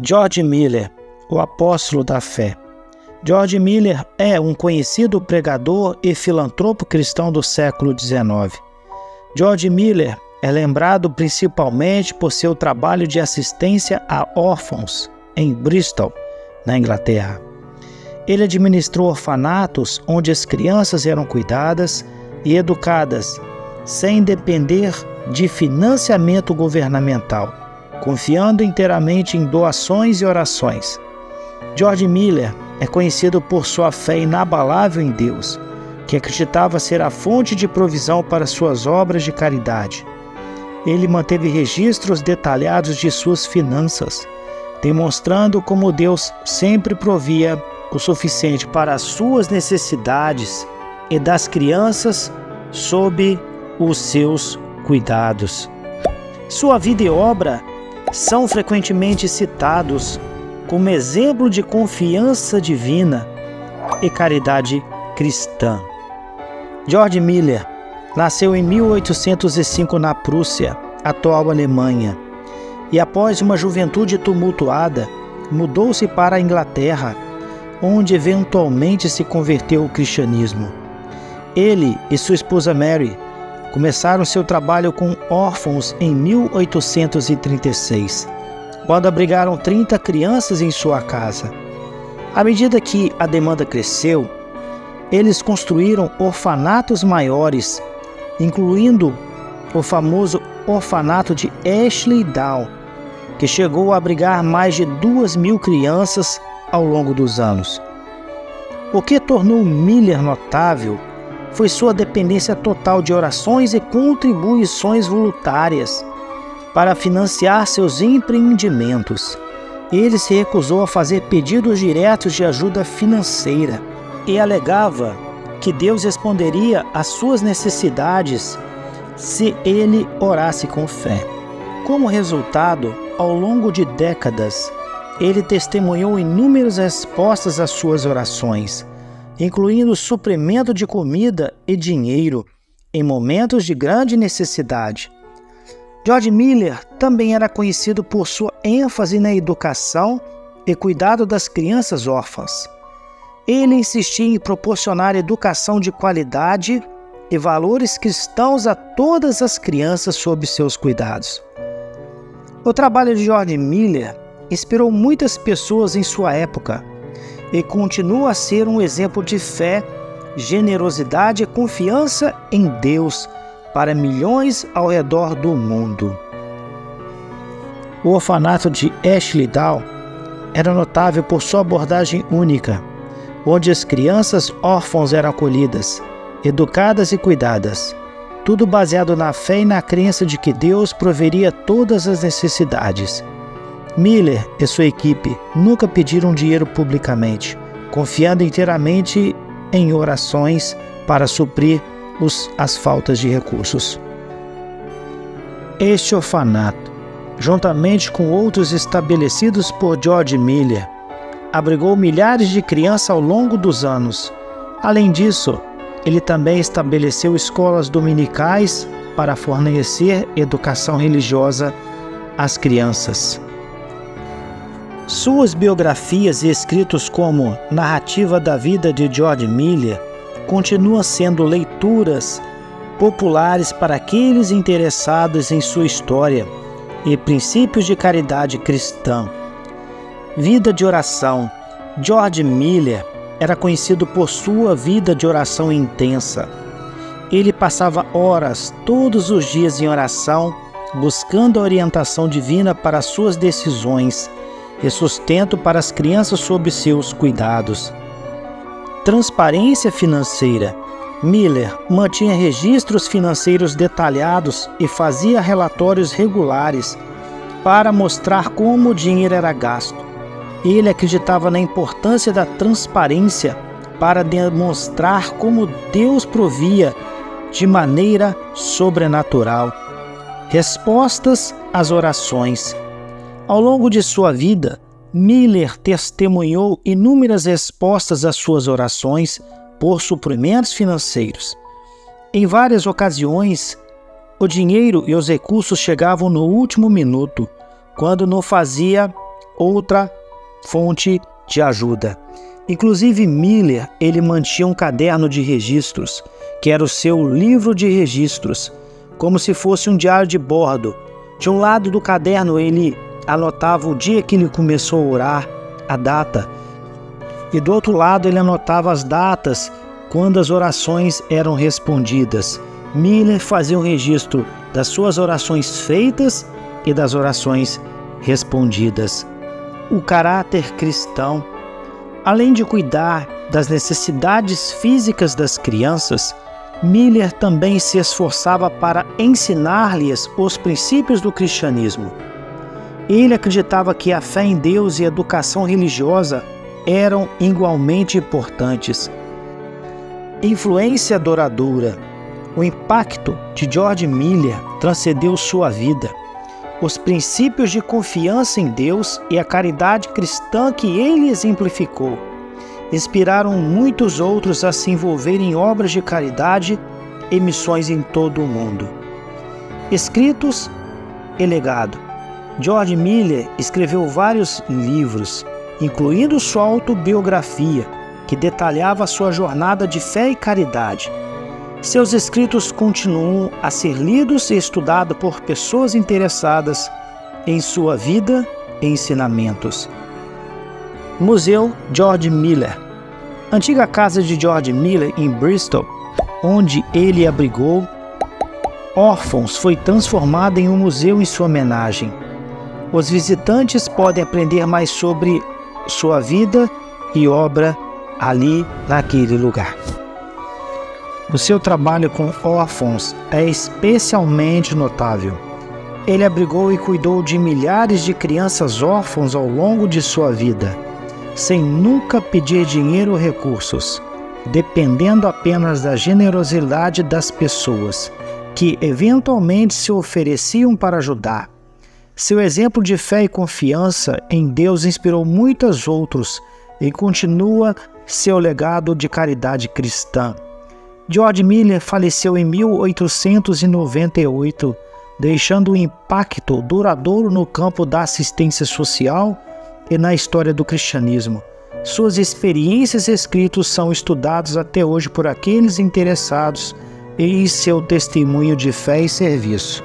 George Miller, o apóstolo da fé. George Miller é um conhecido pregador e filantropo cristão do século XIX. George Miller é lembrado principalmente por seu trabalho de assistência a órfãos em Bristol, na Inglaterra. Ele administrou orfanatos onde as crianças eram cuidadas e educadas, sem depender de financiamento governamental, confiando inteiramente em doações e orações. George Miller é conhecido por sua fé inabalável em Deus, que acreditava ser a fonte de provisão para suas obras de caridade. Ele manteve registros detalhados de suas finanças, demonstrando como Deus sempre provia o suficiente para as suas necessidades e das crianças sob os seus cuidados. Sua vida e obra são frequentemente citados como exemplo de confiança divina e caridade cristã. George Miller nasceu em 1805 na Prússia, atual Alemanha, e após uma juventude tumultuada, mudou-se para a Inglaterra, onde eventualmente se converteu ao cristianismo. Ele e sua esposa Mary começaram seu trabalho com órfãos em 1836, quando abrigaram 30 crianças em sua casa. À medida que a demanda cresceu, eles construíram orfanatos maiores, incluindo o famoso orfanato de Ashley Down, que chegou a abrigar mais de 2.000 crianças ao longo dos anos. O que tornou Miller notável foi sua dependência total de orações e contribuições voluntárias para financiar seus empreendimentos. Ele se recusou a fazer pedidos diretos de ajuda financeira e alegava que Deus responderia às suas necessidades se ele orasse com fé. Como resultado, ao longo de décadas, ele testemunhou inúmeras respostas às suas orações, incluindo suprimento de comida e dinheiro em momentos de grande necessidade. George Miller também era conhecido por sua ênfase na educação e cuidado das crianças órfãs. Ele insistia em proporcionar educação de qualidade e valores cristãos a todas as crianças sob seus cuidados. O trabalho de George Miller inspirou muitas pessoas em sua época e continua a ser um exemplo de fé, generosidade e confiança em Deus para milhões ao redor do mundo. O orfanato de Ashley Down era notável por sua abordagem única, onde as crianças órfãs eram acolhidas, educadas e cuidadas, tudo baseado na fé e na crença de que Deus proveria todas as necessidades. Miller e sua equipe nunca pediram dinheiro publicamente, confiando inteiramente em orações para suprir as faltas de recursos. Este orfanato, juntamente com outros estabelecidos por George Miller, abrigou milhares de crianças ao longo dos anos. Além disso, ele também estabeleceu escolas dominicais para fornecer educação religiosa às crianças. Suas biografias e escritos como Narrativa da Vida de George Miller continuam sendo leituras populares para aqueles interessados em sua história e princípios de caridade cristã. Vida de oração. George Miller era conhecido por sua vida de oração intensa. Ele passava horas todos os dias em oração, buscando a orientação divina para suas decisões e sustento para as crianças sob seus cuidados. Transparência financeira. Miller mantinha registros financeiros detalhados e fazia relatórios regulares para mostrar como o dinheiro era gasto. Ele acreditava na importância da transparência para demonstrar como Deus provia de maneira sobrenatural. Respostas às orações. Ao longo de sua vida, Miller testemunhou inúmeras respostas às suas orações por suprimentos financeiros. Em várias ocasiões, o dinheiro e os recursos chegavam no último minuto, quando não fazia outra fonte de ajuda. Inclusive Miller, ele mantinha um caderno de registros, que era o seu livro de registros, como se fosse um diário de bordo. De um lado do caderno ele anotava o dia que ele começou a orar, a data, e do outro lado ele anotava as datas quando as orações eram respondidas. Miller fazia um registro das suas orações feitas e das orações respondidas. O caráter cristão, além de cuidar das necessidades físicas das crianças, Miller também se esforçava para ensinar-lhes os princípios do cristianismo. Ele acreditava que a fé em Deus e a educação religiosa eram igualmente importantes. Influência adoradora. O impacto de George Miller transcendeu sua vida. Os princípios de confiança em Deus e a caridade cristã que ele exemplificou inspiraram muitos outros a se envolverem em obras de caridade e missões em todo o mundo. Escritos e legado. George Miller escreveu vários livros, incluindo sua autobiografia, que detalhava sua jornada de fé e caridade. Seus escritos continuam a ser lidos e estudados por pessoas interessadas em sua vida e ensinamentos. Museu George Miller. Antiga casa de George Miller em Bristol, onde ele abrigou órfãos, foi transformada em um museu em sua homenagem. Os visitantes podem aprender mais sobre sua vida e obra ali naquele lugar. O seu trabalho com órfãos é especialmente notável. Ele abrigou e cuidou de milhares de crianças órfãos ao longo de sua vida, sem nunca pedir dinheiro ou recursos, dependendo apenas da generosidade das pessoas, que eventualmente se ofereciam para ajudar. Seu exemplo de fé e confiança em Deus inspirou muitos outros e continua seu legado de caridade cristã. George Miller faleceu em 1898, deixando um impacto duradouro no campo da assistência social e na história do cristianismo. Suas experiências e escritos são estudados até hoje por aqueles interessados em seu testemunho de fé e serviço.